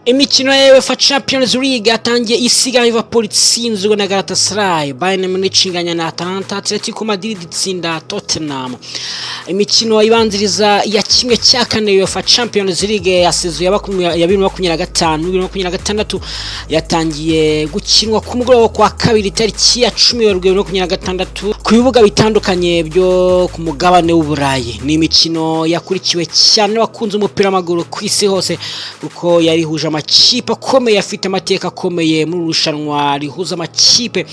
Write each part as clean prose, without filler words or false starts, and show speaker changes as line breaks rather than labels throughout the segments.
Imikino ya UEFA Champions League yatangiye isiga Liverpool itsinzwe na Galatasaray, Bayern Munich inganya na Atalanta, Atlético Madrid itsinda Tottenham. Imikino ibanziriza ya kimwe cya kane UEFA Champions League yasezwe ya 2025-2026 yatangiye gukinwa ku mugoroba kwa kabiri tariki ya 10 Werurwe 2026 ku bibuga bitandukanye byo ku mugabane w'Uburayi. Ni imikino yakurikiwe cyane wakunze umupira w'amaguru ku isi hose kuko yari huje amakipe akomeye afite amateka akomeye muri rushanwa rihuza amakipe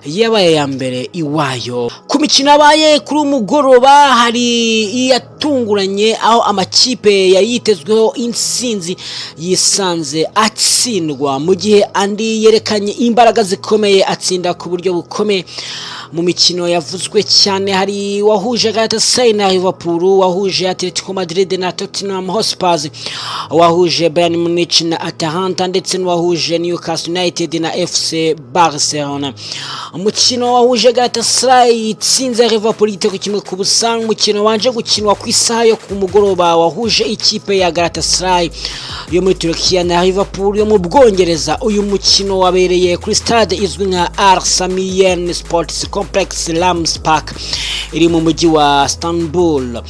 yabaye ya mbere iwayo. Ku mikino yabaye kuri umugoroba hari iyatunguranye aho amakipe yayitezweho insinzi yisanze atsindwa, mu gihe andi yerekanye imbaraga zikomeye atsinda ku buryo bukomeye. Mu mikino yavuzwe cyane hari wahuje Galatasaray na Liverpool, wahuje Atlético Madrid na Tottenham Hotspur, wahuje Bayern Munich na Atalanta ndetse n'uwahuje Newcastle United na FC Barcelona. Umukino wahuje Galatasaray itsinze Liverpool igitego kimwe ku busa. Umukino wanje gukinwa ku isaha yo ku mugoroba wahuje ikipe ya Galatasaray yo muri Turkiya na Liverpool yo mu Bwongereza. Uyu mukino wabereye kuri stade izwi nka Al Samiyen Sports Complex Rams Park iri mu mujyi wa Istanbul.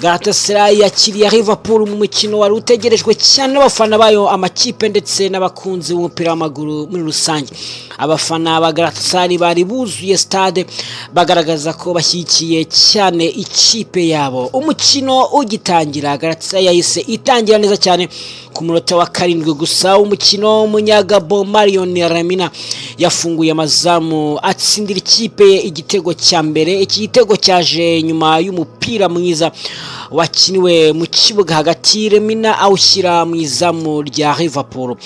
Galatasaray yakiriye Liverpool mu mukino wari utegerejwe cyane n'abafana bayo, amakipe ndetse n'abakunzi b'umupira w'amaguru muri rusange. Abafana ba Galatasaray bari buzuye stade bagaragaza ko bashyigikiye cyane ikipe yabo. Umukino ugitangira Galatasaray yahise itangira neza cyane ku munota wa 7 gusa. Umukino umunyagabo Marion Lamina yafunguye amazamu atsindira ikipe igitego cya mbere. Iki gitego cyaje nyuma y'umupira mwiza wakiniwe mu kibuga hagati, Lamina awushyira mu izamu rya Liverpool.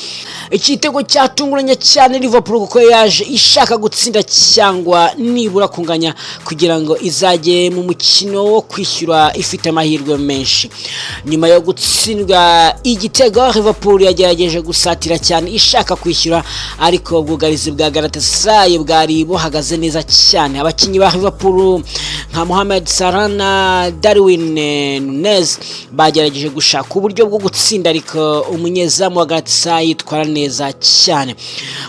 Iki gitego cyatunguranye cyane Liverpool kuko yaje ishaka gutsinda cyangwa nibura kunganya kugira ngo izajye mu mukino wo kwishyura ifite amahirwe menshi. Nyuma yo gutsindwa igitego, Liverpool yagerageje gusatira cyane ishaka kwishyura, ariko ubwugarizi bwa Galatasaray bwari buhagaze neza cyane. Abakinnyi ba Liverpool nka Mohamed Salah na Darwin Nunez bagerageje gushaka uburyo bwo gutsinda, ariko umunyezamu wa Galatasaray yitwara neza cyane.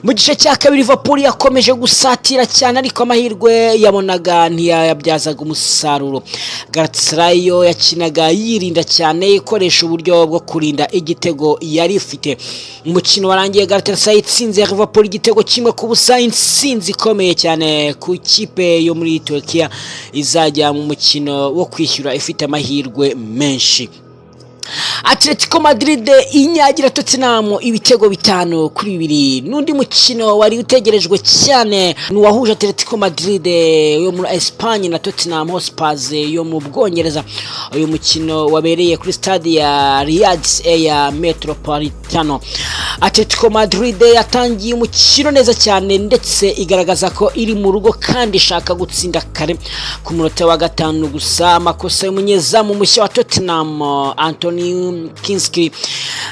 Mu gice cya kabiri Liverpool yakomeje gusatira cyane, ariko amahirwe yabonaga ntiyabyazaga umusaruro. Galatasaray yo yakinaga yirinda cyane, ikoresha uburyo bwo kurinda igitego yari ifite. Umukino warangiye Galatasaray itsinze Liverpool igitego kimwe ku busa, insinzi ikomeye cyane ku kipe yo muri Turkiya izajya mu mukino wo kwishyura ifite amahirwe menshi. Atlético Madrid inyagira Tottenham ibitego 5-2. Nundi mukino wari utegerejwe cyane n'uwahuje Atlético Madrid yo muri Espagne na Tottenham Hotspur yo mu Bwongereza. Uyu mukino wabereye kuri stade ya Riyadh Air Metropolitano. Atlético Madrid yatangiye umukino neza cyane ndetse igaragaza ko iri mu rugo kandi ishaka gutsinda kare. Ku munota wa 5 gusa amakosa y'umunyezamu mushya wa Tottenham Anthony Kinski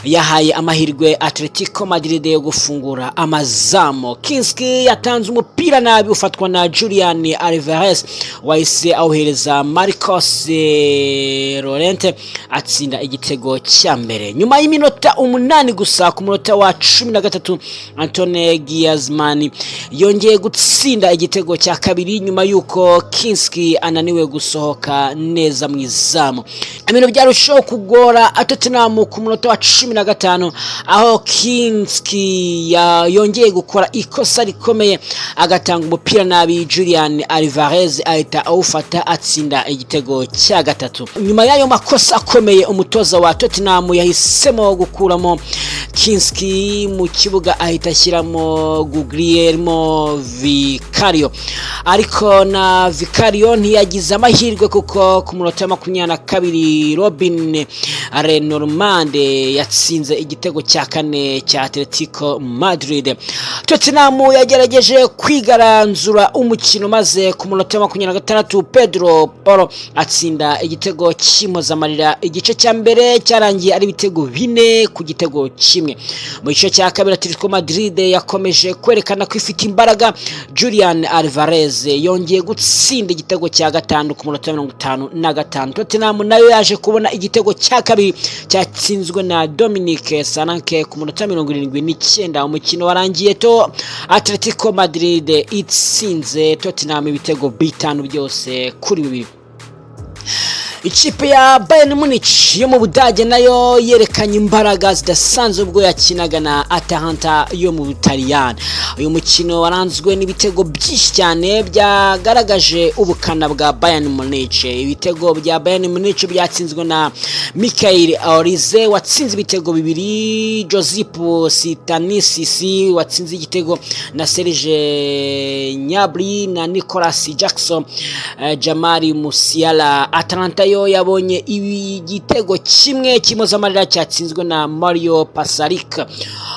yahaye amahirwe Atlético Madrid yo gufungura amazamu. Kinski yatanze umupira nabi ufatwa na Julian Alvarez, wahise awuhereza Marcos Llorente atsinda igitego cya mbere. Nyuma y'iminota 8 gusa ku munota wa 13 Anthony Griezmann yongeye gutsinda igitego cya kabiri nyuma yuko Kinski ananiwe gusohoka neza mu izamu. Ibintu byarushaho kugora Tottenham ku munota wa 15 aho Kinski yongeye gukora ikosa rikomeye agatanga umupira nabi. Julian Alvarez ahita awufata atsinda igitego cya gatatu. Nyuma y'ayo makosa akomeye umutoza wa Tottenham yahisemo gukuramo Kinski mu kibuga ahita ashyiramo Guglielmo Vicario, ariko na Vicario ntiyagize amahirwe kuko ku munota wa 22 Robin Renormande yatsinze igitego cya 4 cya Atlético Madrid. Tottenham yagerageje kwigaranzura umukino maze ku munota wa 26 Pedro Porro atsinda igitego cy'impozamarira. Igice cya mbere cyarangiye ari ibitego 4 ku gitego kimwe. Mu gice cya kabiri Atletico Madrid yakomeje kwerekana ko ifite imbaraga. Julian Alvarez yongeye gutsinda igitego cya gatanu ku munota 55. Tottenham nayo yaje kubona igitego cya kabiri cyatsinzwe na Dominic Solanke ku munota 79. Umukino warangiye to Atletico Madrid itsinze Tottenham ibitego bitanu byose kuri bibiri. Ikipe ya Bayern Munich yo mu Budage nayo yerekanye imbaraga zidasanzwe ubwo yakinaga na Atalanta yo mu Butaliyani. Uyu mukino waranzwe n'ibitego byinshi cyane byagaragaje ubukana bwa Bayern Munich. Ibitego bya Bayern Munich byatsinzwe na Michael Olise watsinze ibitego bibiri, Josip Sitanisisi watsinze igitego na Serge Gnabry na Nicolas Jackson, Jamari Musiala. Atalanta yo yabonye igitego kimwe cy'impozamarira cyatsinzwe na Mario Pasalic.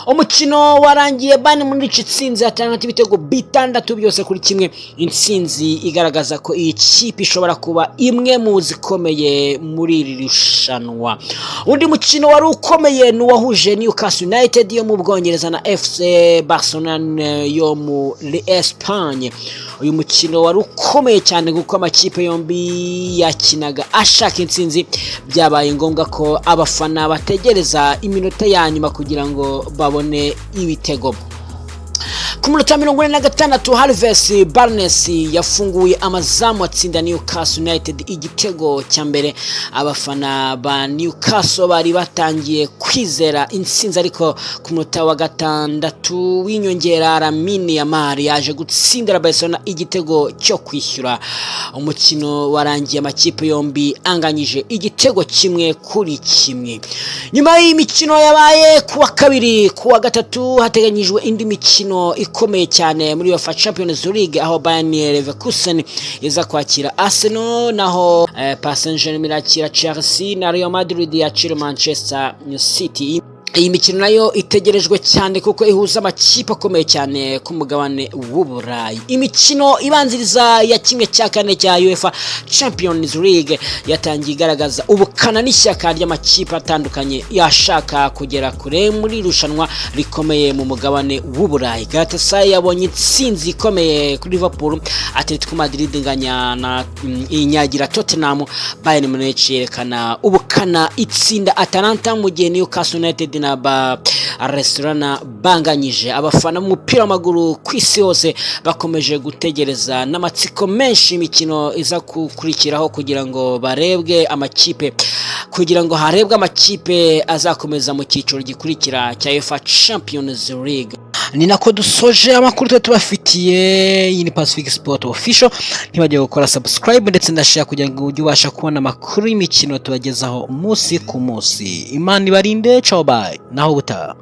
Umukino warangiye Bayern Munich itsinze Atalanta ibitego bitandatu byose kuri kimwe. Intsinzi igaragaza ko iyi kipe ishobora kuba imwe mu zikomeye muri iri rushanwa. Undi mukino wari ukomeye n'uwahuje Newcastle United yo mu Bwongereza na FC Barcelona yo muri Espagne. Uyu mukino wari ukomeye cyane kuko amakipe yombi yakinaga ashaka intsinzi. Byabaye ngombwa ko abafana bategereza iminota ya nyuma kugira ngo babone ibitego. Ku munota 46 Harvey Barnes yafunguye amazamu atsinda Newcastle United igitego cya mbere. Abafana ba Newcastle bari batangiye kwizera intsinzi, ariko ku munota wa 6 w'inyongera Lamine Yamal yaje gutsindira Barcelona igitego cyo kwishyura. Umukino warangiye amakipe yombi anganyije igitego kimwe kuri kimwe. Nyuma y'imikino yabaye kuwa kabiri, kuwa gatatu hateganyijwe indi mikino ikomeye cyane muri UEFA Champions League, aho Bayern Leverkusen iza kwakira Arsenal, naho Paris Saint-Germain irakira Chelsea na Real Madrid yakira Manchester City. Iyi mikino nayo itegerejwe cyane kuko ihuza amakipe akomeye cyane ku mugabane w'Uburayi. Imikino ibanziriza ya kimwe cya kane cya UEFA Champions League yatangiye igaragaza ubukana n'ishyaka ry'amakipe atandukanye yashaka kugera kure muri rushanwa rikomeye mu mugabane w'Uburayi. Galatasaray yabonye intsinzi ikomeye kuri Liverpool. Atlético Madrid inganya na inyagira Tottenham. Bayern Munich yerekana ubukana itsinda Atalanta, mu gihe Newcastle United na Barcelona banganyije. Abafana mu mupira w'amaguru ku isi hose bakomeje gutegereza n'amatsiko menshi imikino iza kukurikiraho kugira ngo harebwe amakipe azakomeza mu cyiciro gikurikira cya UEFA Champions League. Ni nako dusoje amakuru tubafitiye. Iyi ni Pacific Sport Official. Ntibajye gukora subscribe ndetse na share kugira ngo ujye ubasha kubona amakuru y'imikino tubagezaho umunsi ku munsi. Imana ibarinde. Ciao, bye. Naho butaha.